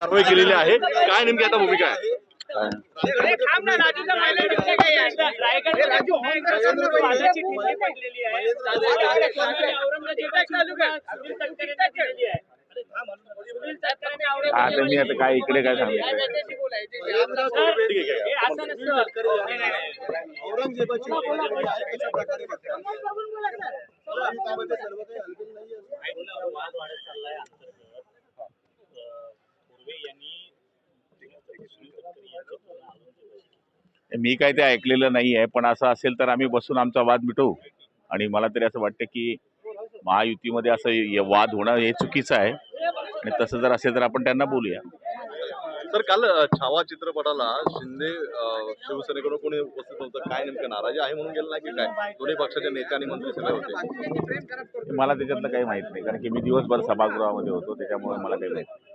कारवाई केलेली आहे. काय नेमकी आता भूमिका आहे? आता मी आता काय इकडे काय सांगितलं मी काय ते ऐकलेलं नाही आहे, पण असं असेल तर आम्ही बसून आमचा वाद मिटवू. आणि मला तरी असं वाटतं की महायुतीमध्ये असं वाद होणं हे चुकीचं आहे आणि तसं जर असेल तर आपण त्यांना बोलूया. तर काल छावा चित्रपटाला शिंदे शिवसेनेकडून कोणी उपस्थित होतं, काय नेमकं नाराजी आहे म्हणून गेलं नाही की काय? दोन्ही पक्षाचे नेते आणि मंत्री सगळे होते. मला त्याच्यातलं काही माहित नाही, कारण की मी दिवसभर सभागृहामध्ये होतो, त्याच्यामुळे मला काही माहित नाही.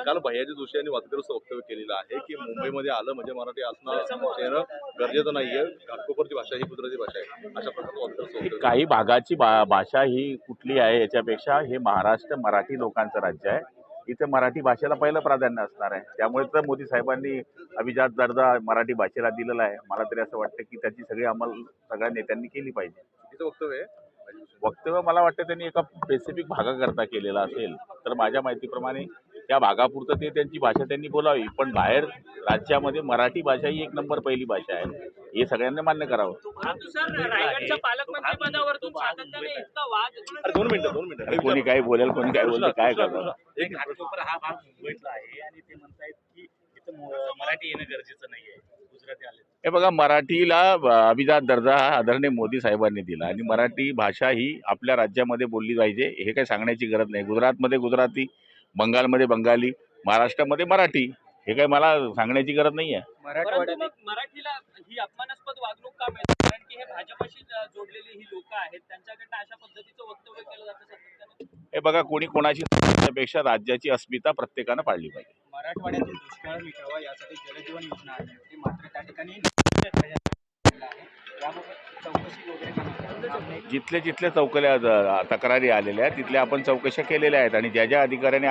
काल भैयाजी जोशी यांनी वादग्रस्त वक्तव्य केलेलं आहे की मुंबईमध्ये आलं म्हणजे मराठी असणं गरजेचं नाहीये, घाटकोपरची भाषा ही गुजराती भाषा आहे, अशा प्रकारचं वादग्रस्त वक्तव्य. काही भागाची भाषा ही कुठली आहे याच्यापेक्षा हे महाराष्ट्र मराठी लोकांचं राज्य आहे. इथे मराठी भाषेला पहिलं प्राधान्य असणार आहे. त्यामुळे तर मोदी साहेबांनी अभिजात दर्जा मराठी भाषेला दिलेला आहे. मला तरी असं वाटतं की त्याची सगळी अंमल सगळ्या नेत्यांनी केली पाहिजे. तिचं वक्तव्य वक्तव्य मला वाटतं त्यांनी एका स्पेसिफिक भागाकरता केलेला असेल तर माझ्या माहितीप्रमाणे त्या भागापुरतं ते त्यांची भाषा त्यांनी बोलावी, पण बाहेर राज्यामध्ये मराठी भाषा ही एक नंबर पहिली भाषा आहे, हे सगळ्यांनी मान्य करावं. दोन मिनिटं कोणी काही बोलेल, कोणी काय बोलतं, काय करणार. घाटकोपर हा भाग मुंबईतला आहे आणि ते म्हणतायत की इथं मराठी येणं गरजेचं नाहीये, गुजराती आले. हे बघा, मराठीला अभिजात दर्जा हा आदरणीय मोदी साहेबांनी दिला आणि मराठी भाषा ही आपल्या राज्यामध्ये बोलली पाहिजे, हे काही सांगण्याची गरज नाही. गुजरातमध्ये गुजराती, बंगालमध्ये बंगाली, महाराष्ट्रामध्ये मराठी, हे काही मला सांगण्याची गरज नाही आहे. मराठीला ही अपमानास्पद वागणूक का मिळते? कारण की हे भाजपशी जोडलेली ही लोक आहेत, त्यांच्याकडनं अशा पद्धतीचं वक्तव्य केलं जातं सातत्याने. हे बघा, कोणी कोणाची पेक्षा राज्याची अस्मिता प्रत्येकानं पाळली पाहिजे. मराठवाड्यातील दुष्काळ मिटावा यासाठी जलजीवन योजना आली होती, मात्र त्या ठिकाणी जिथले जिथले तक्रारी आलेल्या आहेत तिथल्या आपण चौकशा केलेल्या आहेत आणि ज्या ज्या अधिकाऱ्यांनी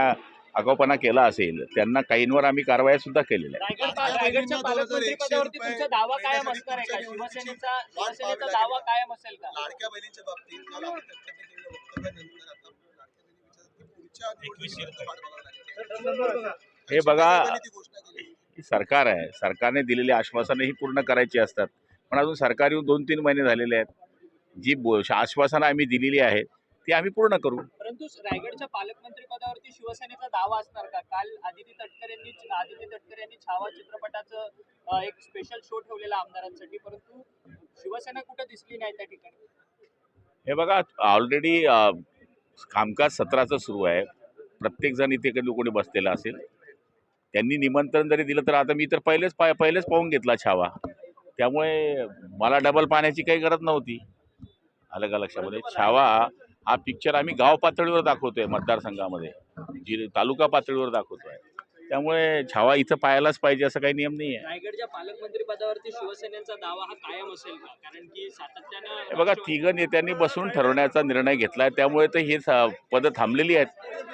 आगाऊपणा केला असेल त्यांना काहींवर आम्ही कारवाया सुद्धा केलेल्या आहेत. रायगडच्या पालकमंत्रीपदावरती तुमचा दावा कायम असणार आहे का? शिवसेनेचा दावा कायम असेल का? लाडक्या बहिणीच्या बाबतीत काल आम्ही चर्चा केलेल्या वक्तव्यानंतर आता लाडक्या बहिणीच्या हे बघा, सरकार आहे, सरकारने दिलेली आश्वासनं ही पूर्ण करायची असतात, पण अजून सरकार येऊन 2-3 महिने झालेले आहेत. जी आश्वासनं आम्ही दिलेली आहेत ती आम्ही पूर्ण करू. परंतु रायगडच्या पालकमंत्री पदावरती शिवसेनेचा दावा असणार का? काल आदिती तटकरे यांनी छावा चित्रपटाचं एक स्पेशल शो ठेवलेला आमदारांसाठी, परंतु शिवसेना कुठे दिसली नाही त्या ठिकाणी. हे बघा, ऑलरेडी कामकाज सत्राचं सुरू आहे. प्रत्येक जण इथे कोणी बसलेला असेल, त्यांनी निमंत्रण जरी दिलं तर आता मी तर पहिलेच पाहून घेतला छावा, त्यामुळे मला डबल पाहण्याची काही गरज नव्हती. आलं का लक्षामध्ये? छावा हा पिक्चर आम्ही गाव पातळीवर दाखवतोय, मतदारसंघामध्ये जी तालुका पातळीवर दाखवतोय, त्यामुळे छावा इथं पाहायलाच पाहिजे असं काही नियम नाही आहे. रायगडच्या पालकमंत्री पदावरती शिवसेनेचा दावा हा कायम असेल का? कारण की सातत्यानं बघा, तिघं नेत्यांनी बसून ठरवण्याचा निर्णय घेतलाय, त्यामुळे तर हे पदं थांबलेली आहेत.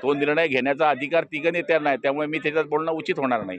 तो निर्णय घेण्याचा अधिकार तिघं नेत्यांना आहे, त्यामुळे मी त्याच्यात बोलणं उचित होणार नाही.